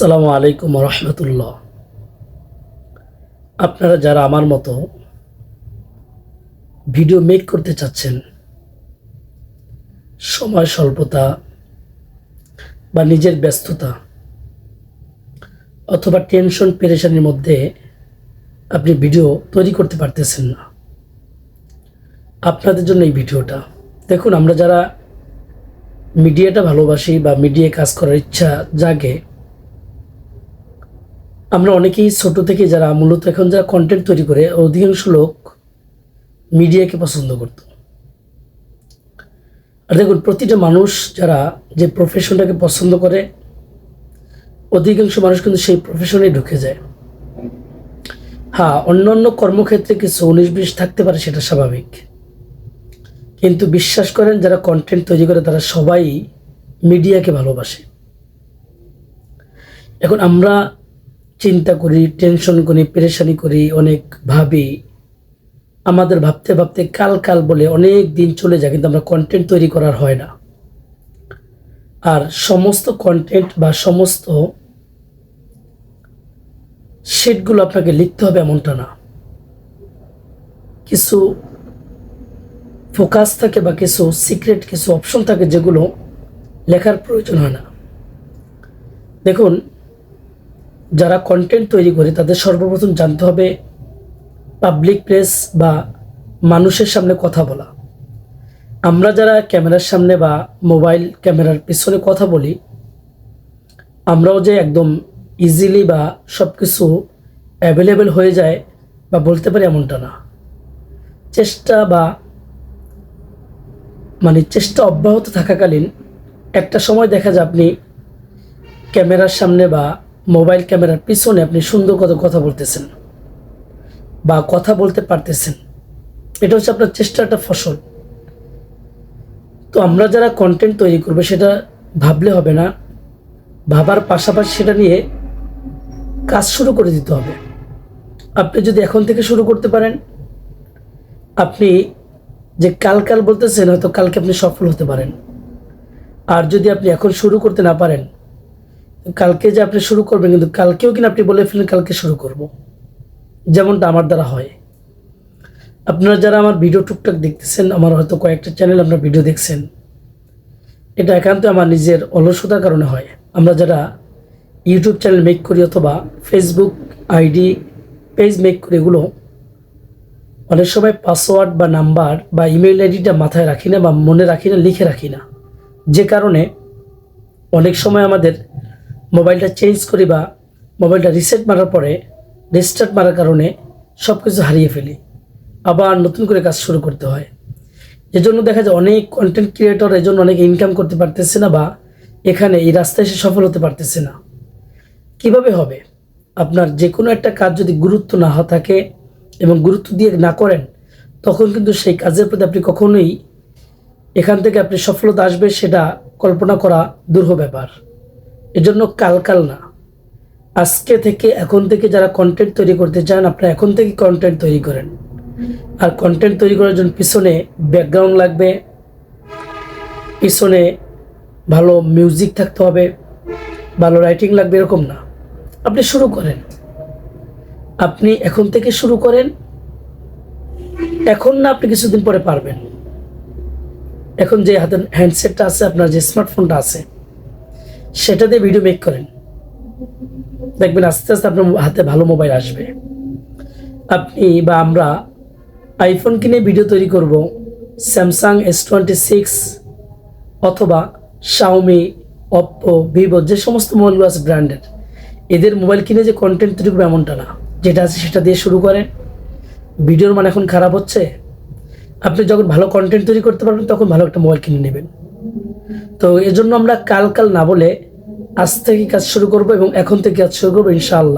আসসালামু আলাইকুম রহমতুল্লাহ। আপনারা যারা আমার মতো ভিডিও মেক করতে চাচ্ছেন, সময় স্বল্পতা বা নিজের ব্যস্ততা অথবা টেনশন পেরেশানির মধ্যে আপনি ভিডিও তৈরি করতে পারতেছেন না, আপনাদের জন্য এই ভিডিওটা। দেখুন, আমরা যারা মিডিয়াটা ভালোবাসি বা মিডিয়ায় কাজ করার ইচ্ছা জাগে, আমরা অনেকেই ছোট থেকে যারা মূলত এখন যারা কন্টেন্ট তৈরি করে, অধিকাংশ লোক মিডিয়াকে পছন্দ করত। আর দেখুন, প্রতিটা মানুষ যারা যে প্রফেশনটাকে পছন্দ করে, অধিকাংশ মানুষ কিন্তু সেই প্রফেশনে ঢুকে যায়। হ্যাঁ, অন্যান্য কর্মক্ষেত্রে কিছু 19-20 থাকতে পারে, সেটা স্বাভাবিক, কিন্তু বিশ্বাস করেন যারা কন্টেন্ট তৈরি করে তারা সবাই মিডিয়াকে ভালোবাসে। এখন আমরা চিন্তা করি, টেনশন করি, পেরেশানি করি, অনেক ভাবি, আমাদের ভাবতে ভাবতে কাল কাল বলে অনেক দিন চলে যায়, কিন্তু আমরা কন্টেন্ট তৈরি করার হয় না। আর সমস্ত কন্টেন্ট বা সমস্ত সেটগুলো আপনাকে লিখতে হবে এমনটা না। কিছু ফোকাস থাকে বা কিছু সিক্রেট কিছু অপশন থাকে যেগুলো লেখার প্রয়োজন হয় না। দেখুন, যারা কন্টেন্ট তৈরি করে তাদের সর্বপ্রথম জানতে হবে পাবলিক প্লেস বা মানুষের সামনে কথা বলা। আমরা যারা ক্যামেরার সামনে বা মোবাইল ক্যামেরার পিছনে কথা বলি, আমরাও যে একদম ইজিলি বা সব কিছু অ্যাভেলেবেল হয়ে যায় বা বলতে পারি এমনটা না। চেষ্টা চেষ্টা অব্যাহত থাকাকালীন একটা সময় দেখা যায় আপনি ক্যামেরার সামনে বা মোবাইল ক্যামেরার পিছনে আপনি সুন্দর কথা বলতেছেন বা কথা বলতে পারতেছেন। এটা হচ্ছে আপনার চেষ্টার একটা ফসল। তো আমরা যারা কন্টেন্ট তৈরি করবে সেটা ভাবলে হবে না, ভাবার পাশাপাশি সেটা নিয়ে কাজ শুরু করে দিতে হবে। আপনি যদি এখন থেকে শুরু করতে পারেন, আপনি যে কাল বলতেছেন হয়তো কালকে আপনি সফল হতে পারেন। আর যদি আপনি এখন শুরু করতে না পারেন, কালকে যে আপনি শুরু করবেন, কিন্তু কালকেও কিনা আপনি বলে ফেলেন কালকে শুরু করব, যেমনটা আমার দ্বারা হয়। আপনারা যারা আমার ভিডিও টুকটাক দেখতেছেন, আমার হয়তো কয়েকটা চ্যানেল আপনার ভিডিও দেখছেন, এটা একান্ত আমার নিজের অলসতার কারণে হয়। আমরা যারা ইউটিউব চ্যানেল মেক করি অথবা ফেসবুক আইডি পেজ মেক করি, এগুলো অনেক সময় পাসওয়ার্ড বা নাম্বার বা ইমেল আইডিটা মাথায় রাখি না বা মনে রাখি না, লিখে রাখি না, যে কারণে অনেক সময় আমাদের মোবাইলটা চেঞ্জ করি বা মোবাইলটা রিসেট মারার পরে রিস্টার্ট মারার কারণে সব কিছু হারিয়ে ফেলি, আবার নতুন করে কাজ শুরু করতে হয়। এজন্য দেখা যায় অনেক কন্টেন্ট ক্রিয়েটর এজন্য অনেক ইনকাম করতে পারতেছে না বা এখানে এই রাস্তায় এসে সফল হতে পারতেছে না। কিভাবে হবে? আপনার যে কোনো একটা কাজ যদি গুরুত্ব না থাকে এবং গুরুত্ব দিয়ে না করেন, তখন কিন্তু সেই কাজের প্রতি আপনি কখনোই এখান থেকে আপনি সফলতা আসবে সেটা কল্পনা করা দুরূহ ব্যাপার। এজন্য কাল না, আজকে থেকে এখন থেকে যারা কন্টেন্ট তৈরি করতে চান, আপনারা এখন থেকে কন্টেন্ট তৈরি করেন। আর কন্টেন্ট তৈরি করার জন্য পিছনে ব্যাকগ্রাউন্ড লাগবে, পিছনে ভালো মিউজিক থাকতে হবে, ভালো রাইটিং লাগবে, এরকম না। আপনি শুরু করেন, আপনি এখন থেকে শুরু করেন। এখন না, আপনি কিছুদিন পরে পারবেন। এখন যে হাতের হ্যান্ডসেটটা আছে, আপনার যে স্মার্টফোনটা আছে, সেটা দিয়ে ভিডিও মেক করেন, দেখবেন আস্তে আস্তে আপনার হাতে ভালো মোবাইল আসবে। আপনি বা আমরা আইফোন কিনে ভিডিও তৈরি করব, স্যামসাং S26 অথবা শাওমি, অপ্পো, ভিভো, যে সমস্ত মোবাইলগুলো আছে ব্র্যান্ডের, এদের মোবাইল কিনে যে কন্টেন্ট তৈরি করবে এমনটা না। যেটা আছে সেটা দিয়ে শুরু করেন। ভিডিওর মান এখন খারাপ হচ্ছে, আপনি যখন ভালো কন্টেন্ট তৈরি করতে পারবেন তখন ভালো একটা মোবাইল কিনে নেবেন। তো এজন্য আমরা কাল না বলে আজ থেকে কাজ শুরু করব এবং এখন থেকে কাজ শুরু করবো ইনশাআল্লাহ।